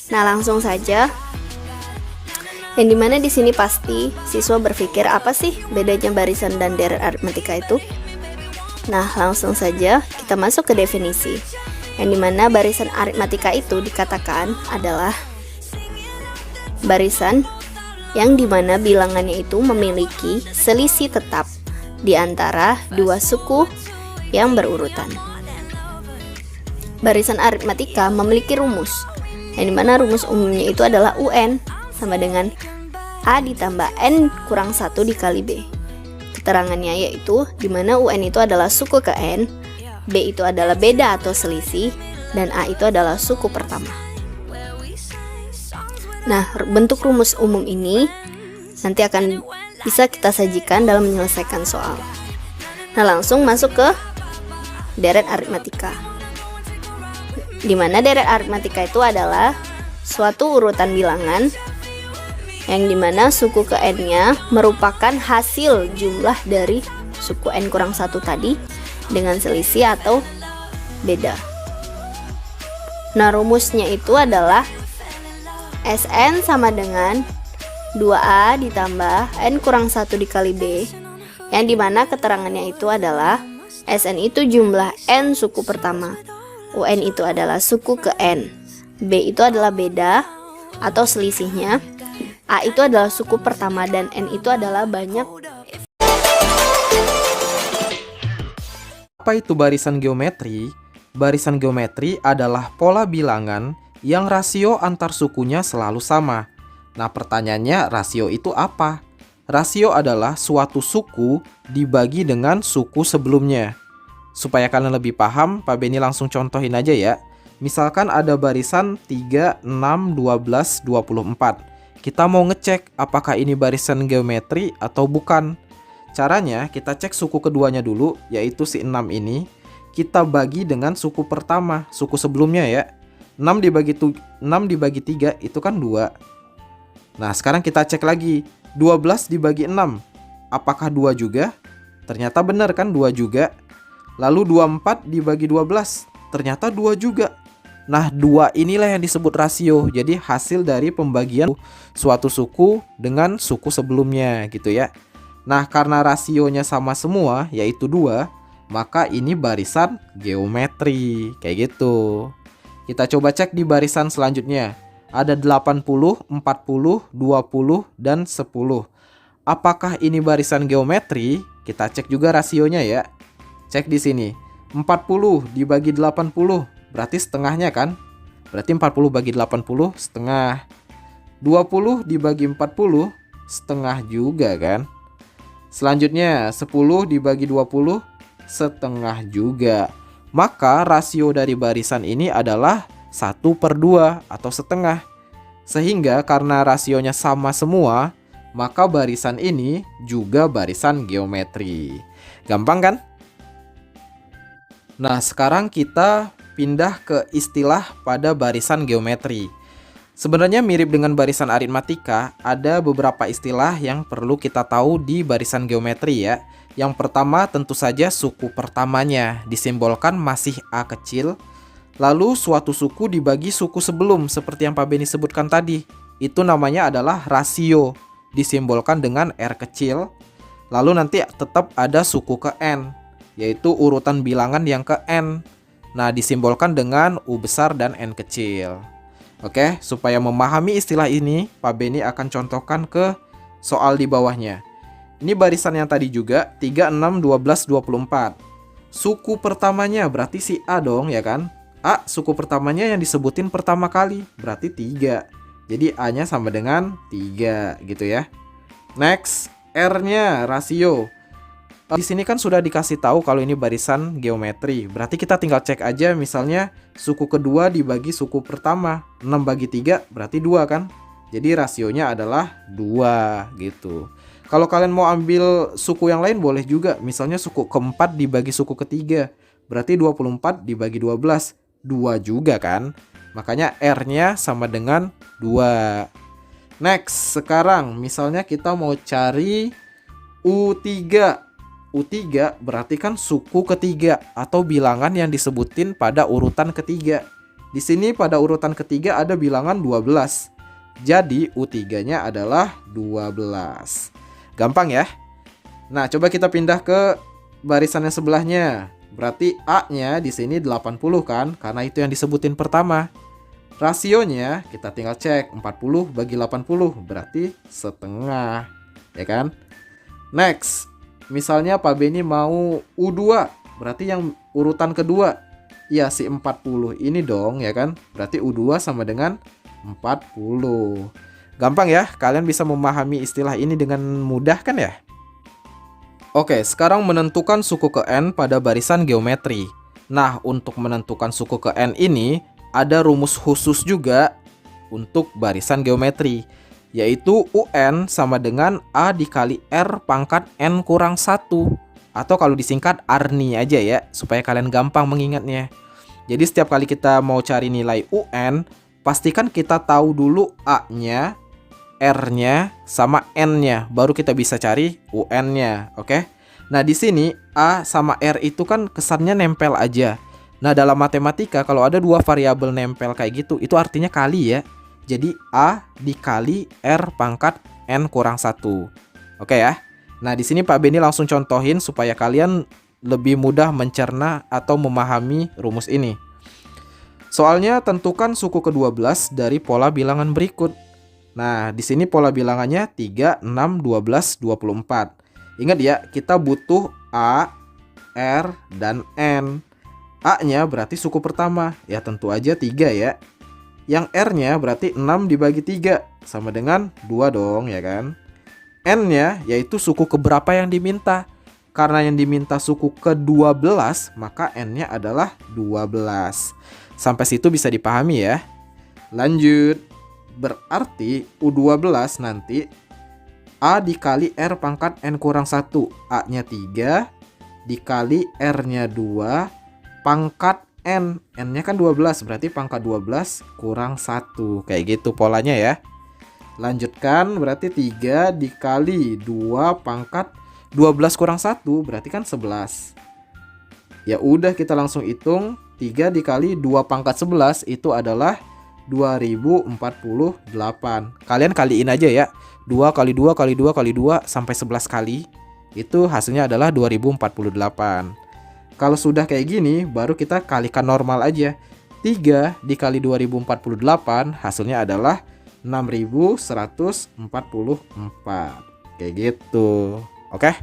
Nah, langsung saja. Yang dimana di sini pasti siswa berpikir apa sih bedanya barisan dan deret aritmatika itu? Nah, langsung saja kita masuk ke definisi. Yang dimana barisan aritmatika itu dikatakan adalah barisan yang dimana bilangannya itu memiliki selisih tetap di antara dua suku yang berurutan. Barisan aritmatika memiliki rumus, yang dimana rumus umumnya itu adalah UN sama dengan A ditambah N kurang 1 dikali B. Keterangannya yaitu dimana UN itu adalah suku ke N, B itu adalah beda atau selisih, dan A itu adalah suku pertama. Nah, bentuk rumus umum ini nanti akan bisa kita sajikan dalam menyelesaikan soal. Nah, langsung masuk ke deret aritmatika. Dimana deret aritmatika itu adalah suatu urutan bilangan yang dimana suku ke N-nya merupakan hasil jumlah dari suku N kurang 1 tadi dengan selisih atau beda. Nah, rumusnya itu adalah Sn sama dengan 2A ditambah N kurang 1 dikali B, yang dimana keterangannya itu adalah Sn itu jumlah N suku pertama, UN itu adalah suku ke N, B itu adalah beda atau selisihnya, A itu adalah suku pertama, dan N itu adalah banyak. Apa itu barisan geometri? Barisan geometri adalah pola bilangan yang rasio antar sukunya selalu sama. Nah, pertanyaannya, rasio itu apa? Rasio adalah suatu suku dibagi dengan suku sebelumnya. Supaya kalian lebih paham, Pak Beni langsung contohin aja ya. Misalkan ada barisan 3, 6, 12, 24. Kita mau ngecek apakah ini barisan geometri atau bukan. Caranya, kita cek suku keduanya dulu, yaitu si 6 ini. Kita bagi dengan suku pertama, suku sebelumnya ya. 6 dibagi 3 itu kan 2. Nah, sekarang kita cek lagi. 12 dibagi 6. Apakah 2 juga? Ternyata benar kan 2 juga. Lalu 24 dibagi 12, ternyata 2 juga. Nah, 2 inilah yang disebut rasio. Jadi hasil dari pembagian suatu suku dengan suku sebelumnya gitu ya. Nah, karena rasionya sama semua, yaitu 2, maka ini barisan geometri. Kayak gitu. Kita coba cek di barisan selanjutnya. Ada 80, 40, 20, dan 10. Apakah ini barisan geometri? Kita cek juga rasionya ya. Cek di sini. 40 dibagi 80, berarti setengahnya kan? Berarti 40 bagi 80 setengah. 20 dibagi 40 setengah juga kan? Selanjutnya 10 dibagi 20 setengah juga. Maka rasio dari barisan ini adalah 1/2 atau setengah. Sehingga karena rasionya sama semua, maka barisan ini juga barisan geometri. Gampang kan? Nah, sekarang kita pindah ke istilah pada barisan geometri. Sebenarnya mirip dengan barisan aritmatika, ada beberapa istilah yang perlu kita tahu di barisan geometri ya. Yang pertama tentu saja suku pertamanya disimbolkan masih A kecil. Lalu suatu suku dibagi suku sebelum seperti yang Pak Beni sebutkan tadi. Itu namanya adalah rasio, disimbolkan dengan R kecil. Lalu nanti tetap ada suku ke N, yaitu urutan bilangan yang ke N. Nah, disimbolkan dengan U besar dan N kecil. Oke, supaya memahami istilah ini, Pak Beni akan contohkan ke soal di bawahnya. Ini barisan yang tadi juga, 3, 6, 12, 24. Suku pertamanya berarti si A dong, ya kan? A, suku pertamanya yang disebutin pertama kali, berarti 3. Jadi A-nya sama dengan 3, gitu ya. Next, R-nya rasio. Di sini kan sudah dikasih tahu kalau ini barisan geometri. Berarti kita tinggal cek aja misalnya suku kedua dibagi suku pertama. 6 bagi 3 berarti 2 kan? Jadi rasionya adalah 2 gitu. Kalau kalian mau ambil suku yang lain boleh juga. Misalnya suku keempat dibagi suku ketiga. Berarti 24 dibagi 12. 2 juga kan? Makanya R-nya sama dengan 2. Next, sekarang misalnya kita mau cari U3. U3 berarti kan suku ketiga atau bilangan yang disebutin pada urutan ketiga. Di sini pada urutan ketiga ada bilangan 12. Jadi U3-nya adalah 12. Gampang ya? Nah, coba kita pindah ke barisan yang sebelahnya. Berarti A-nya di sini 80 kan? Karena itu yang disebutin pertama. Rasionya kita tinggal cek 40 bagi 80 berarti setengah. Ya kan? Next, misalnya Pak Beni mau U2, berarti yang urutan kedua. Ya si 40 ini dong ya kan? Berarti U2 sama dengan 40. Gampang ya? Kalian bisa memahami istilah ini dengan mudah kan ya? Oke, sekarang menentukan suku ke N pada barisan geometri. Nah, untuk menentukan suku ke N ini ada rumus khusus juga untuk barisan geometri, yaitu UN sama dengan A dikali R pangkat N kurang 1. Atau kalau disingkat ARNI aja ya, supaya kalian gampang mengingatnya. Jadi setiap kali kita mau cari nilai UN, pastikan kita tahu dulu A-nya, R-nya, sama N-nya. Baru kita bisa cari UN-nya, oke? Nah di sini A sama R itu kan kesannya nempel aja. Nah dalam matematika kalau ada dua variabel nempel kayak gitu, itu artinya kali ya. Jadi A dikali R pangkat N kurang 1. Oke ya. Nah di sini Pak Beni langsung contohin supaya kalian lebih mudah mencerna atau memahami rumus ini. Soalnya tentukan suku ke-12 dari pola bilangan berikut. Nah, di sini pola bilangannya 3, 6, 12, 24. Ingat ya, kita butuh A, R, dan N. A-nya berarti suku pertama, ya tentu aja 3 ya. Yang R-nya berarti 6 dibagi 3, sama dengan 2 dong ya kan. N-nya yaitu suku keberapa yang diminta. Karena yang diminta suku ke-12, maka N-nya adalah 12. Sampai situ bisa dipahami ya. Lanjut. Berarti U12 nanti A dikali R pangkat N kurang 1. A-nya 3 dikali R-nya 2 pangkat N. N-nya kan 12, berarti pangkat 12 kurang 1. Kayak gitu polanya ya. Lanjutkan, berarti 3 dikali 2 pangkat 12 kurang 1 berarti kan 11. Ya udah kita langsung hitung. 3 dikali 2 pangkat 11 itu adalah 2048. Kalian kaliin aja ya. 2 kali 2 kali 2 kali 2 sampai 11 kali. Itu hasilnya adalah 2048. Kalau sudah kayak gini baru kita kalikan normal aja. 3 dikali 2048 hasilnya adalah 6144. Kayak gitu. Oke.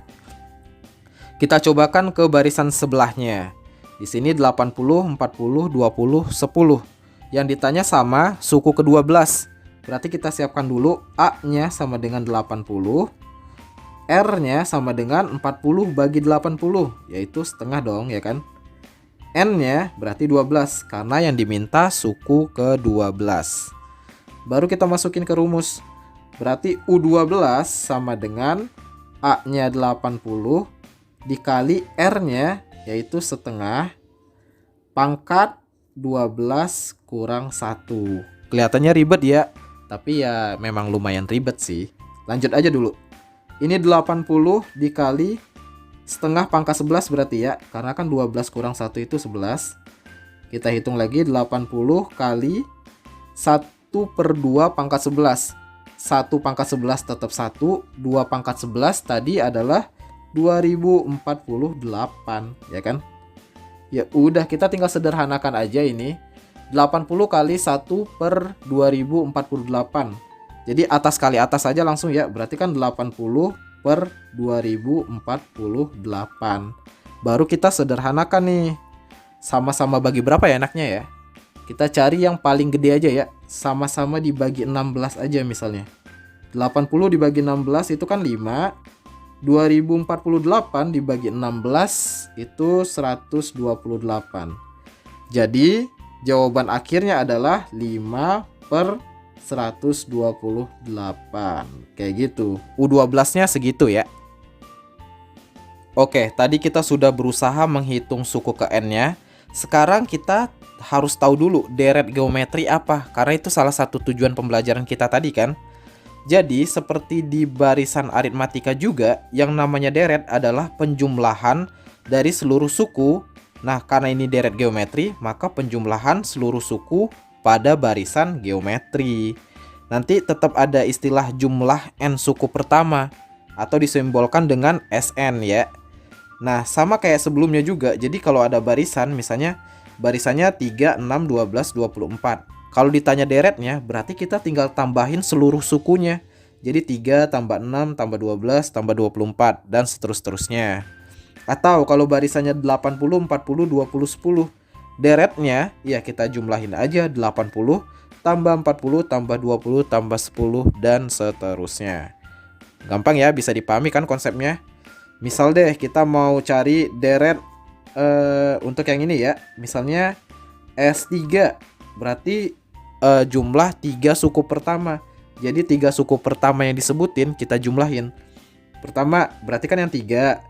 Kita cobakan ke barisan sebelahnya. Di sini 80, 40, 20, 10. Yang ditanya sama suku ke-12. Berarti kita siapkan dulu A-nya sama dengan 80, R-nya sama dengan 40 bagi 80, yaitu setengah dong ya kan. N-nya berarti 12 karena yang diminta suku ke-12. Baru kita masukin ke rumus. Berarti U12 sama dengan A-nya 80 dikali R-nya yaitu setengah pangkat 12 kurang 1. Kelihatannya ribet ya, tapi ya memang lumayan ribet sih. Lanjut aja dulu. Ini 80 dikali setengah pangkat 11 berarti ya, karena kan 12 kurang 1 itu 11. Kita hitung lagi 80 kali 1/2 pangkat 11. 1 pangkat 11 tetap 1, 2 pangkat 11 tadi adalah 2048 ya kan. Ya udah kita tinggal sederhanakan aja ini. 80 kali 1/2048. Jadi atas kali atas aja langsung ya. Berarti kan 80/2048. Baru kita sederhanakan nih. Sama-sama bagi berapa ya enaknya ya? Kita cari yang paling gede aja ya. Sama-sama dibagi 16 aja misalnya. 80 dibagi 16 itu kan 5. 2048 dibagi 16 itu 128. Jadi jawaban akhirnya adalah 5/128. Kayak gitu. U12-nya segitu ya. Oke, tadi kita sudah berusaha menghitung suku ke N-nya. Sekarang kita harus tahu dulu deret geometri apa, karena itu salah satu tujuan pembelajaran kita tadi kan. Jadi seperti di barisan aritmatika juga, yang namanya deret adalah penjumlahan dari seluruh suku. Nah, karena ini deret geometri, maka penjumlahan seluruh suku pada barisan geometri. Nanti tetap ada istilah jumlah n suku pertama atau disimbolkan dengan Sn ya. Nah, sama kayak sebelumnya juga. Jadi kalau ada barisan, misalnya barisannya 3, 6, 12, 24. Kalau ditanya deretnya, berarti kita tinggal tambahin seluruh sukunya. Jadi 3 tambah 6 tambah 12 tambah 24 dan seterusnya. Atau kalau barisannya 80, 40, 20, 10. Deretnya ya kita jumlahin aja 80 tambah 40 tambah 20 tambah 10 dan seterusnya. Gampang ya, bisa dipahami kan konsepnya. Misal deh kita mau cari deret untuk yang ini ya. Misalnya S3 berarti jumlah 3 suku pertama. Jadi 3 suku pertama yang disebutin kita jumlahin. Pertama berarti kan yang 3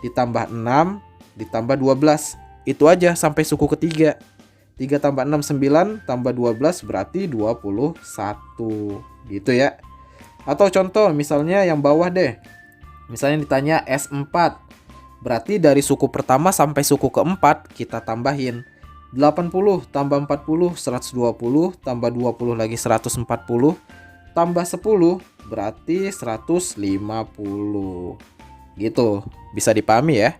ditambah 6 ditambah 12. Itu aja sampai suku ketiga. 3 tambah 6 9 tambah 12 berarti 21. Gitu ya. Atau contoh misalnya yang bawah deh. Misalnya ditanya S4. Berarti dari suku pertama sampai suku keempat kita tambahin 80 tambah 40 120 tambah 20 lagi 140 tambah 10 berarti 150. Gitu. Bisa dipahami ya?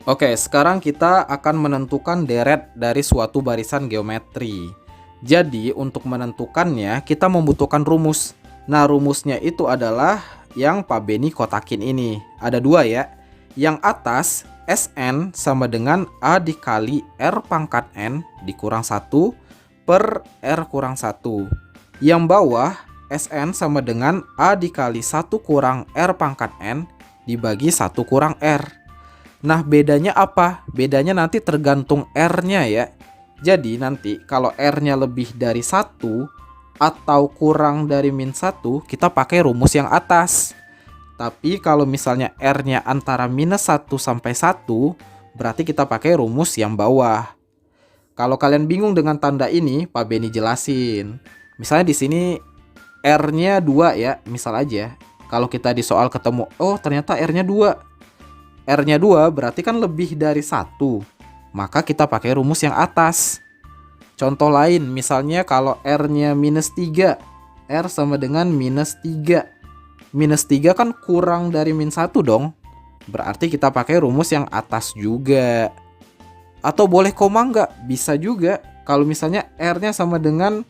Oke, sekarang kita akan menentukan deret dari suatu barisan geometri. Jadi, untuk menentukannya kita membutuhkan rumus. Nah, rumusnya itu adalah yang Pak Beni kotakin ini. Ada 2 ya. Yang atas Sn sama dengan A dikali R pangkat N dikurang 1 per R kurang 1. Yang bawah Sn sama dengan A dikali 1 kurang R pangkat N dibagi 1 kurang R. Nah, bedanya apa? Bedanya nanti tergantung R-nya ya. Jadi nanti kalau R-nya lebih dari 1 atau kurang dari min 1, kita pakai rumus yang atas. Tapi kalau misalnya R-nya antara minus 1 sampai 1, berarti kita pakai rumus yang bawah. Kalau kalian bingung dengan tanda ini, Pak Beni jelasin. Misalnya di sini R-nya 2 ya, misal aja. Kalau kita di soal ketemu, oh ternyata R-nya 2. R-nya 2 berarti kan lebih dari 1. Maka kita pakai rumus yang atas. Contoh lain, misalnya kalau R-nya minus 3, R sama dengan minus 3. Minus 3 kan kurang dari min 1 dong. Berarti kita pakai rumus yang atas juga. Atau boleh koma enggak? Bisa juga. Kalau misalnya R-nya sama dengan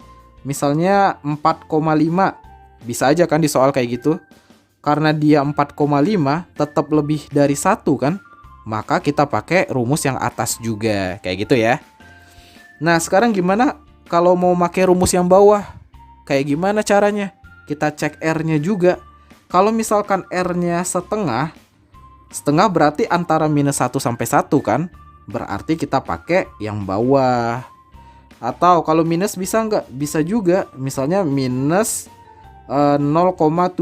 misalnya 4,5. Bisa aja kan di soal kayak gitu. Karena dia 4,5 tetap lebih dari 1 kan. Maka kita pakai rumus yang atas juga. Kayak gitu ya. Nah, sekarang gimana kalau mau pakai rumus yang bawah? Kayak gimana caranya? Kita cek R-nya juga. Kalau misalkan R-nya setengah berarti antara minus 1 sampai 1 kan? Berarti kita pakai yang bawah. Atau kalau minus bisa nggak? Bisa juga. Misalnya minus 0,75.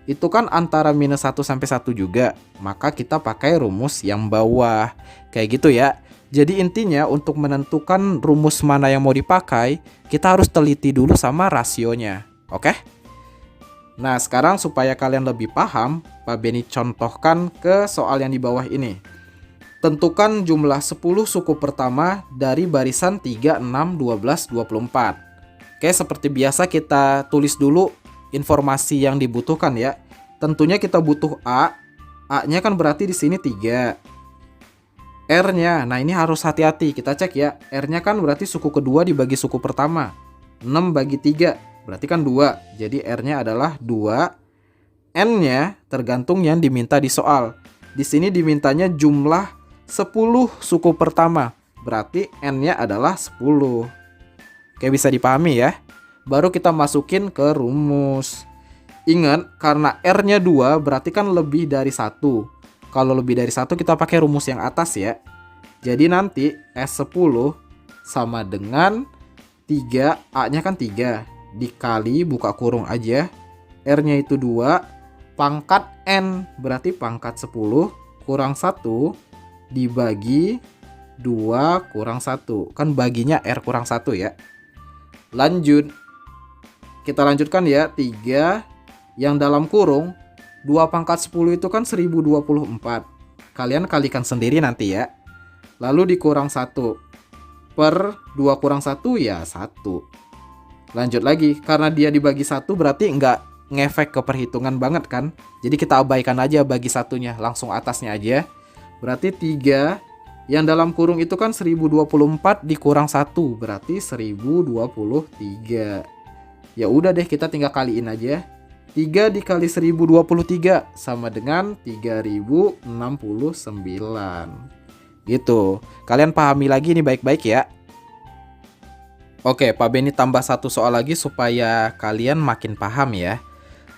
Itu kan antara minus 1 sampai 1 juga. Maka kita pakai rumus yang bawah. Kayak gitu ya. Jadi intinya untuk menentukan rumus mana yang mau dipakai, kita harus teliti dulu sama rasionya. Oke? Nah, sekarang supaya kalian lebih paham, Pak Beni contohkan ke soal yang di bawah ini. Tentukan jumlah 10 suku pertama dari barisan 3, 6, 12, 24. Oke, seperti biasa kita tulis dulu informasi yang dibutuhkan ya. Tentunya kita butuh A. A-nya kan berarti di sini 3. R-nya, nah ini harus hati-hati. Kita cek ya. R-nya kan berarti suku kedua dibagi suku pertama. 6 bagi 3. Berarti kan 2. Jadi R-nya adalah 2. N-nya tergantung yang diminta di soal. Di sini dimintanya jumlah 10 suku pertama. Berarti N-nya adalah 10. Oke, bisa dipahami ya. Baru kita masukin ke rumus. Ingat, karena R-nya 2 berarti kan lebih dari 1. Kalau lebih dari 1 kita pakai rumus yang atas ya. Jadi nanti S10 sama dengan 3, A-nya kan 3. Dikali buka kurung aja, R-nya itu 2, pangkat N berarti pangkat 10 kurang 1 dibagi 2 kurang 1. Kan baginya R kurang 1 ya. Lanjut. kita lanjutkan ya. 3 yang dalam kurung 2 pangkat 10 itu kan 1024. Kalian kalikan sendiri nanti ya. Lalu dikurang 1. Per 2 kurang 1 ya 1. Lanjut lagi, karena dia dibagi 1 berarti nggak ngefek ke perhitungan banget kan. Jadi kita abaikan aja bagi satunya, langsung atasnya aja. Berarti 3 yang dalam kurung itu kan 1024 dikurang 1, berarti 1023. Ya udah deh, kita tinggal kaliin aja. 3 dikali 1023 sama dengan 3069. Gitu. Kalian pahami lagi nih baik-baik ya. Oke, Pak Beni tambah satu soal lagi supaya kalian makin paham ya.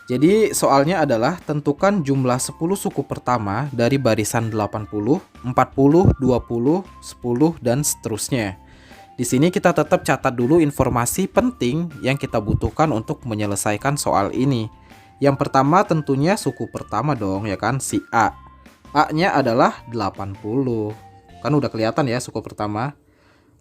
Jadi soalnya adalah tentukan jumlah 10 suku pertama dari barisan 80, 40, 20, 10, dan seterusnya. Di sini kita tetap catat dulu informasi penting yang kita butuhkan untuk menyelesaikan soal ini. Yang pertama tentunya suku pertama dong ya kan, si A. A-nya adalah 80. Kan udah kelihatan ya suku pertama.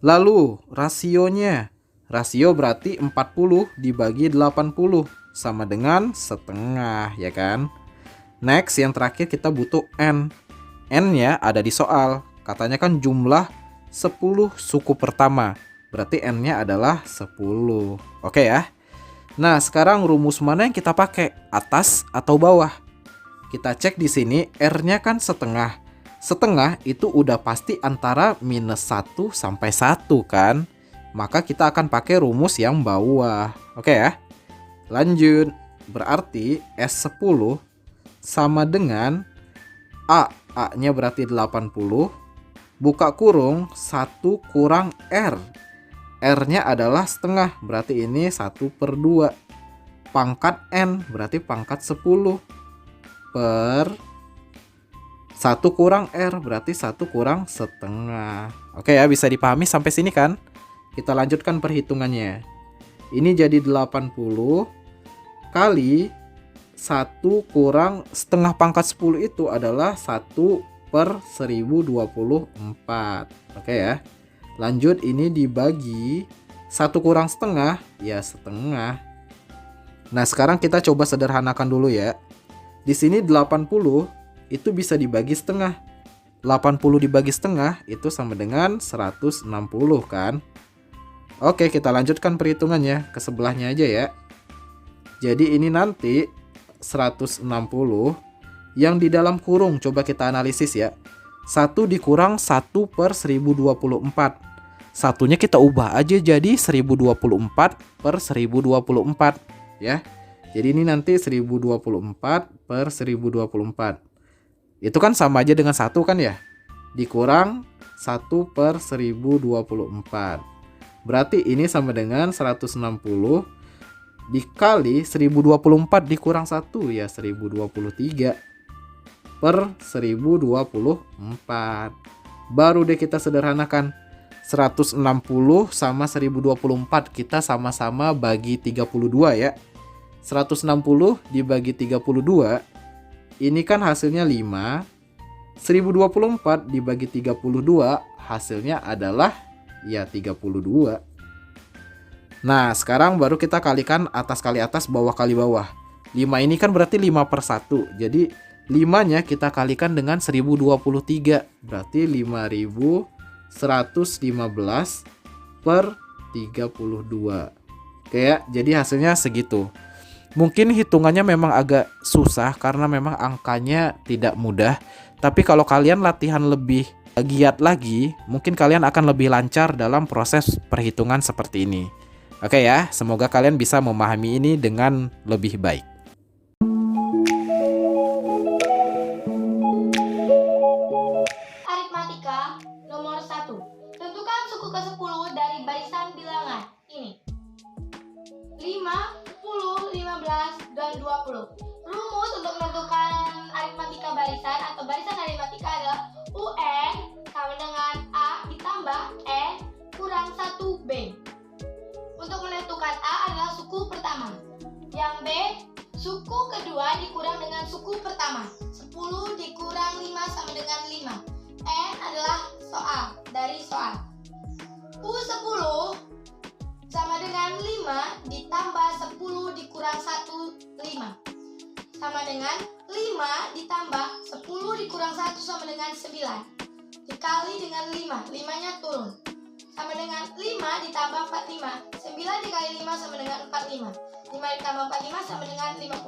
Lalu rasionya. Rasio berarti 40 dibagi 80 sama dengan setengah ya kan. Next yang terakhir kita butuh N. N-nya ada di soal. Katanya kan jumlah 10 suku pertama. Berarti N-nya adalah 10. Oke ya. Nah, sekarang rumus mana yang kita pakai? Atas atau bawah? Kita cek di sini R-nya kan setengah. Setengah itu udah pasti antara minus 1 sampai 1 kan. Maka kita akan pakai rumus yang bawah. Oke ya. Lanjut. Berarti S10 sama dengan A. A-nya berarti 80. Buka kurung 1 kurang R. R-nya adalah setengah. Berarti ini 1/2. Pangkat N berarti pangkat 10. Per 1 kurang R berarti 1 kurang setengah. Oke ya, bisa dipahami sampai sini kan? Kita lanjutkan perhitungannya. Ini jadi 80 kali 1 kurang setengah pangkat 10 itu adalah 1/1024. Oke ya. Lanjut, ini dibagi 1 kurang setengah, ya setengah. Nah, sekarang kita coba sederhanakan dulu ya. Di sini 80 itu bisa dibagi setengah. 80 dibagi setengah itu sama dengan 160 kan? Oke, kita lanjutkan perhitungannya ke sebelahnya aja ya. Jadi ini nanti 160 yang di dalam kurung, coba kita analisis ya. 1 dikurang 1/1024. Satunya kita ubah aja jadi 1024/1024 ya. Jadi ini nanti 1024/1024. Itu kan sama aja dengan 1 kan ya? Dikurang 1/1024. Berarti ini sama dengan 160 dikali 1024 dikurang 1 ya 1023/1024. Baru deh kita sederhanakan. 160 sama 1024 kita sama-sama bagi 32 ya. 160 dibagi 32 ini kan hasilnya 5. 1024 dibagi 32 hasilnya adalah ya 32. Nah, sekarang baru kita kalikan atas kali atas, bawah kali bawah. 5 ini kan berarti 5/1. Jadi 5-nya kita kalikan dengan 1023. Berarti 5115/32. Oke ya, jadi hasilnya segitu. Mungkin hitungannya memang agak susah karena memang angkanya tidak mudah. Tapi kalau kalian latihan lebih giat lagi, mungkin kalian akan lebih lancar dalam proses perhitungan seperti ini. Oke ya, semoga kalian bisa memahami ini dengan lebih baik. Aritmatika nomor 1. Tentukan suku ke-10 dari barisan bilangan ini. 5, 10, 15, dan 20. Rumus untuk menentukan aritmatika barisan atau barisan aritmatika adalah UN sama dengan A ditambah N kurang 1B. Untuk menentukan A adalah suku pertama, yang B dengan 9 dikali dengan 5, 5-nya turun, sama dengan 5 ditambah 45. 9 dikali 5 sama dengan 45. 5 ditambah 45 sama dengan 50.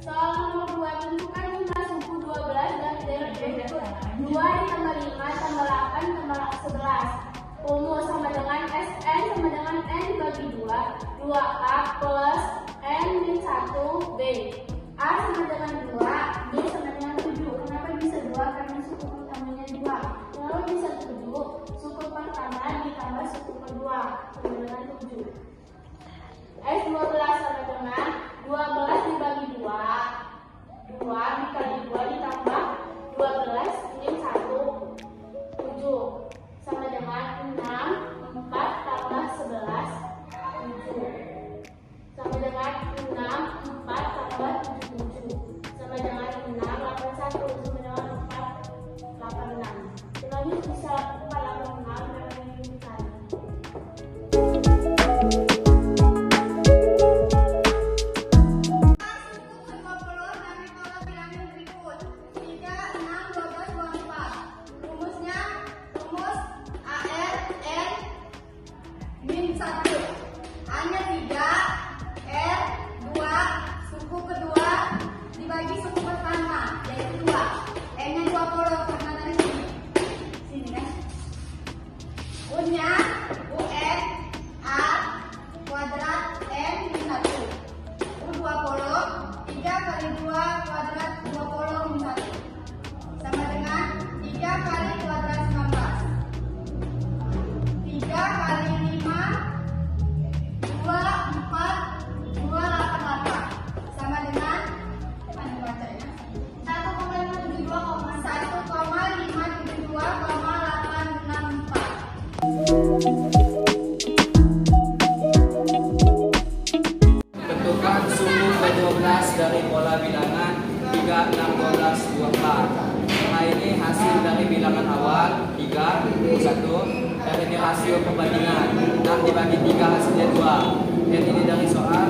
Soal nomor 2, tentukan jumlah suku 12 dan dari 2 ditambah 5 tambah 8 tambah 11. Rumus sama dengan Sn sama dengan N dibagi 2, 2A plus N min 1 B. A sama dengan 2, B sama dengan 7. Kenapa bisa 2? Karena suku pertamanya 2. Kenapa bisa 7? Suku pertama ditambah suku kedua sama dengan 7. S12 sama dengan 12 dibagi 2, 2 dikali 2 ditambah 12 min 1, 7. Sama dengan 6, 4 tambah 11, 7. Sama dengan 6, 4 tambah 7, 7. Sama dengan 6, 81. Sama dengan 4, 86. Selanjutnya bisa 4, 86 dan ini 1. Tentukan suku ke-12 dari pola bilangan 3, 6, 12, 24. Nah, ini hasil dari bilangan awal 3, 1, dan ini rasio perbandingan 6 dibagi 3 hasilnya 2. Dan ini dari soal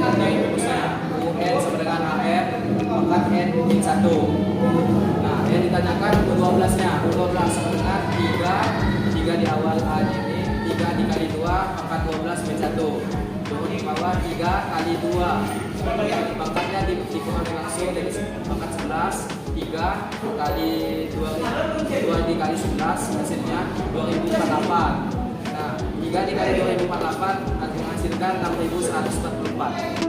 ini rumusnya UN sama dengan AR maka N min 1. Nah, yang ditanyakan U12 nya U12 sama dengan 3 di awal A nya ini 3 dikali 2 maka 12 min 1. Turun di bawah 3 kali 2. Pangkatnya dikurangi langsung dari pangkat 11. 3 kali 2 dikali 11 hasilnya 2048. Nah, 3 dikali 2048 akan menghasilkan 6144.